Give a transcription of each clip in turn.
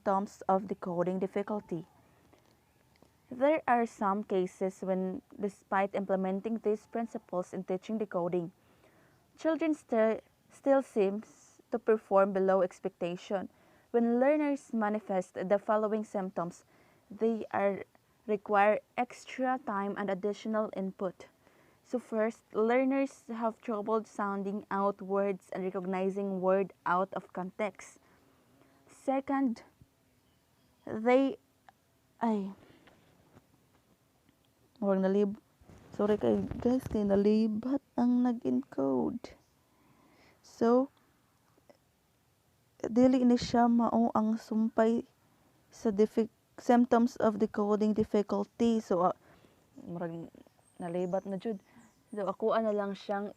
symptoms of decoding difficulty. There are some cases when, despite implementing these principles in teaching decoding, children still seem to perform below expectation. When learners manifest the following symptoms, they require extra time and additional input. So first, learners have trouble sounding out words and recognizing word out of context. Second, they ay Huwag sorry kay guys, kay nalibat ang nag-encode. So, dili ni siya mao ang sumpay sa symptoms of decoding difficulty. So, murag nalibat na jud. So, ako na lang siyang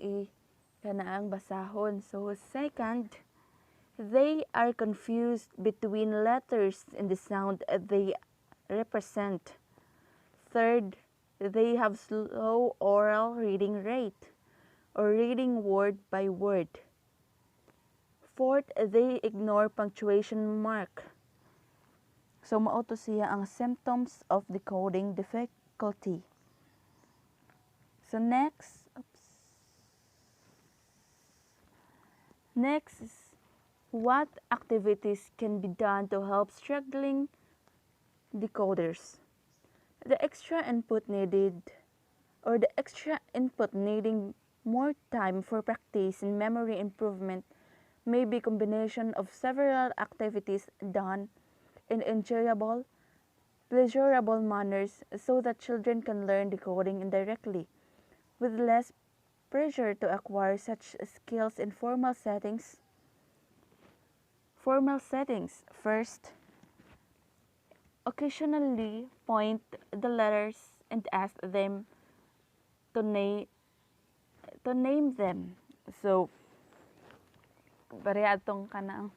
kanaang basahon. So, second, they are confused between letters in the sound they represent. Third, they have slow oral reading rate or reading word by word. Fourth, they ignore punctuation mark. So mao to siya ang symptoms of decoding difficulty. So next is what activities can be done to help struggling decoders. The extra input needing more time for practice and memory improvement may be a combination of several activities done in enjoyable, pleasurable manners so that children can learn decoding indirectly, with less pressure to acquire such skills in formal settings. First, occasionally point the letters and ask them to name them. So, pareha atong kanang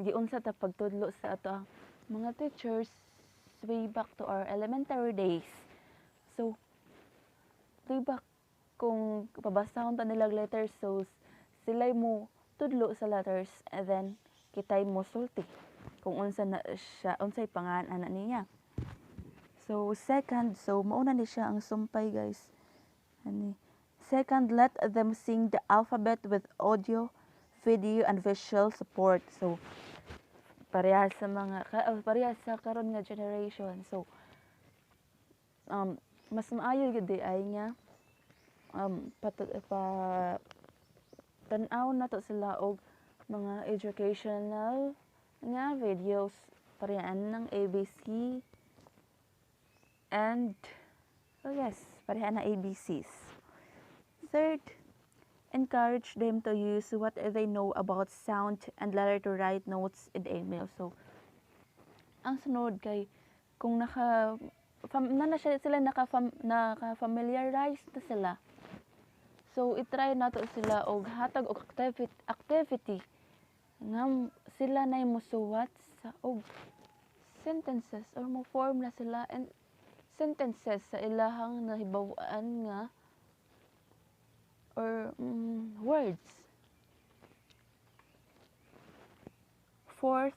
giunsa ta pagtudlo sa ato ang mga teachers way back to our elementary days. So, diba kung pabasahon ta nilag letters, so sila'y mo tudlo sa letters and then kitay mo sulti kung unsa na siya, unsay pangalan niya. So second, so mauna ni siya ang sumpay guys. Second, let them sing the alphabet with audio, video, and visual support. So parehas sa karon nga generation. So mas maayo gyud ay nga tan-aw na to sila og mga educational nga videos parehaan ng ABC and parehaan na ABCs. Third, encourage them to use what they know about sound and letter to write notes in email. So ang sunod kay kung naka-familiarize na sila, so itry nato sila og hatag og activity nga sila nay mosuwat sa og sentences or mo form na sila and sentences sa ilahang nahibaw-an nga or words. Fourth,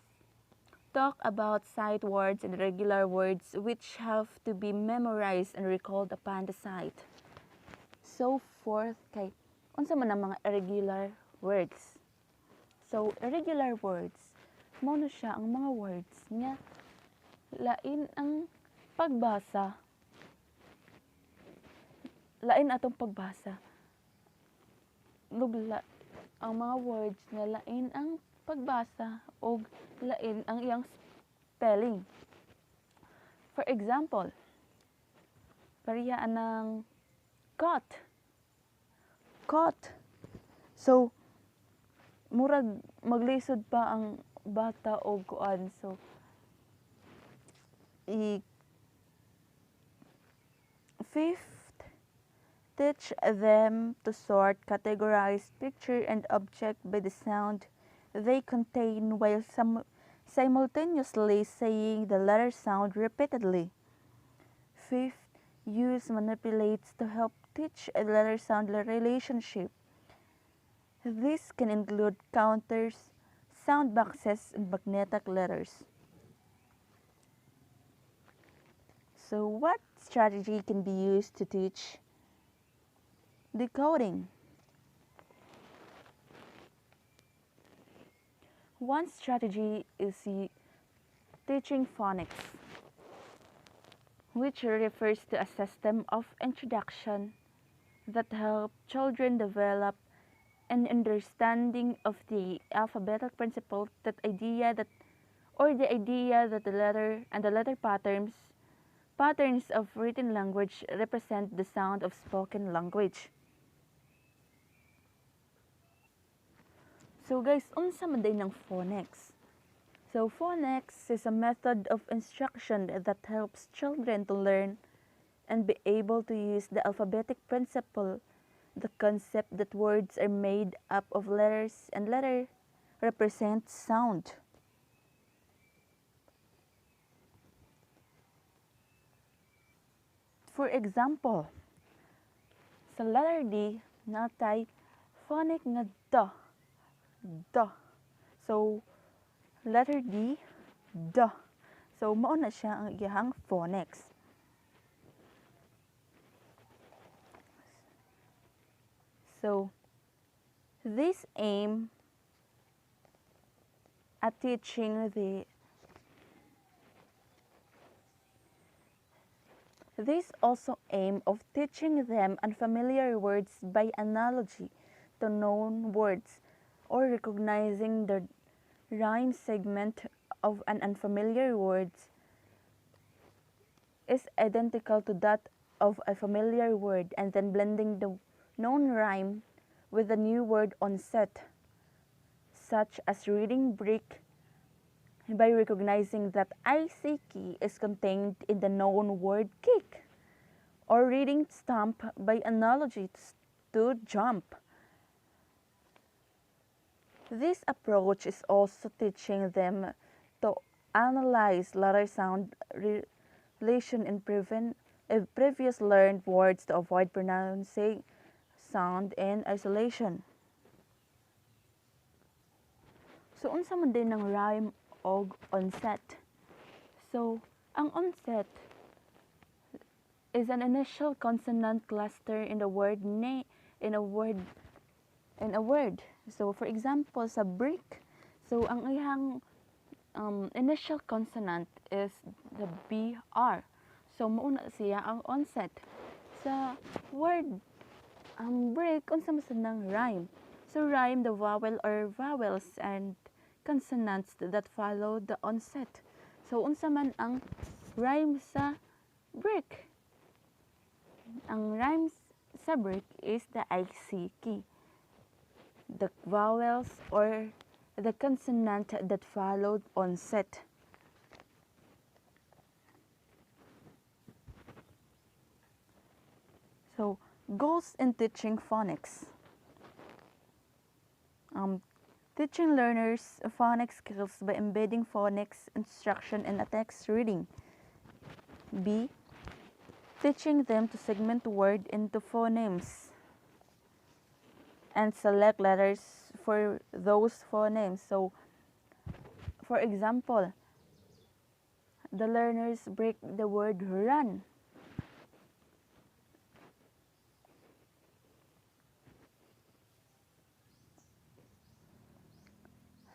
talk about sight words and regular words which have to be memorized and recalled upon the sight. So fourth kay unsa man ang mga irregular words. So irregular words mao na siya ang mga words nga lain ang pagbasa. Lain atong pagbasa. Ang mga words nga lain ang pagbasa o lain ang iyang spelling. For example, parehaan ng caught. So, murag maglisod pa ang bata o kuan. So, fifth, teach them to sort, categorize picture and object by the sound they contain while simultaneously saying the letter sound repeatedly. Fifth, use manipulates to help teach a letter sound relationship. This can include counters, sound boxes, and magnetic letters. So what strategy can be used to teach decoding? One strategy is teaching phonics, which refers to a system of introduction that help children develop an understanding of the alphabetic principle, the idea that the letter and the letter patterns of written language represent the sound of spoken language. So guys, unsa man day ng phonics? So phonics is a method of instruction that helps children to learn and be able to use the alphabetic principle, the concept that words are made up of letters and letter represents sound. For example, sa letter D, natay phonic nga D. D. So, letter D, D. So, mao na siya ang iyahang phonics. So, this aim at teaching This also aim of teaching them unfamiliar words by analogy to known words or recognizing the rhyme segment of an unfamiliar word is identical to that of a familiar word and then blending the known rhyme with a new word on set, such as reading brick by recognizing that ICK is contained in the known word kick, or reading stamp by analogy to jump. This approach is also teaching them to analyze letter sound relation in previous learned words to avoid pronouncing sound in isolation. So, unsa man din ng rhyme og onset? So, ang onset is an initial consonant cluster in the word in a word. So, for example, sa brick, so ang iyang initial consonant is the BR. So, mauna siya ang onset. Sa word break, unsa man sad ng rhyme? So, rhyme the vowel or vowels and consonants that follow the onset. So, unsa man ang rhyme sa brick? Ang rhyme sa brick is the ICK. The vowels or the consonant that followed onset. So, goals in teaching phonics. Teaching learners phonics skills by embedding phonics instruction in a text reading. B. Teaching them to segment word into phonemes and select letters for those phonemes. So, for example, the learners break the word run.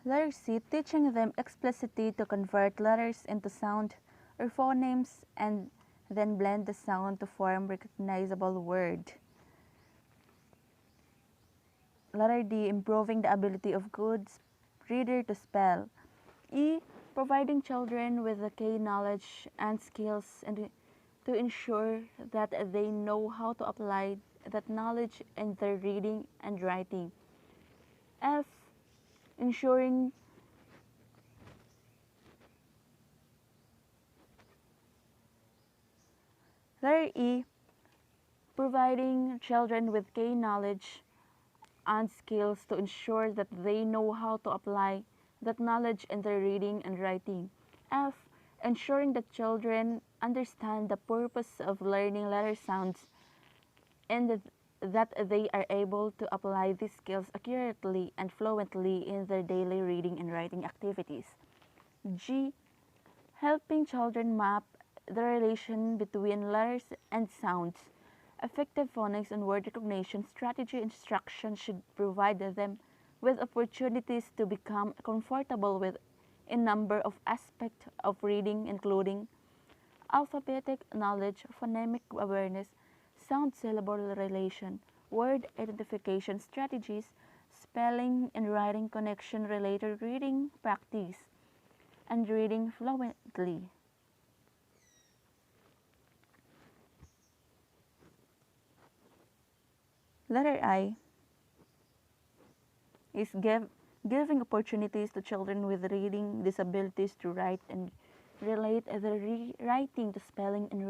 Letter C, teaching them explicitly to convert letters into sound or phonemes and then blend the sound to form recognizable word. Letter D, improving the ability of good reader to spell. E, providing children with the key knowledge and skills and to ensure that they know how to apply that knowledge in their reading and writing. F, ensuring Letter E, providing children with key knowledge and skills to ensure that they know how to apply that knowledge in their reading and writing. F, ensuring that children understand the purpose of learning letter sounds and that they are able to apply these skills accurately and fluently in their daily reading and writing activities. G, helping children map the relation between letters and sounds. Effective phonics and word recognition strategy instruction should provide them with opportunities to become comfortable with a number of aspects of reading, including alphabetic knowledge, phonemic awareness, sound syllable relation, word identification strategies, spelling and writing connection related reading practice, and reading fluently. Letter I is giving opportunities to children with reading disabilities to write and relate their writing to spelling and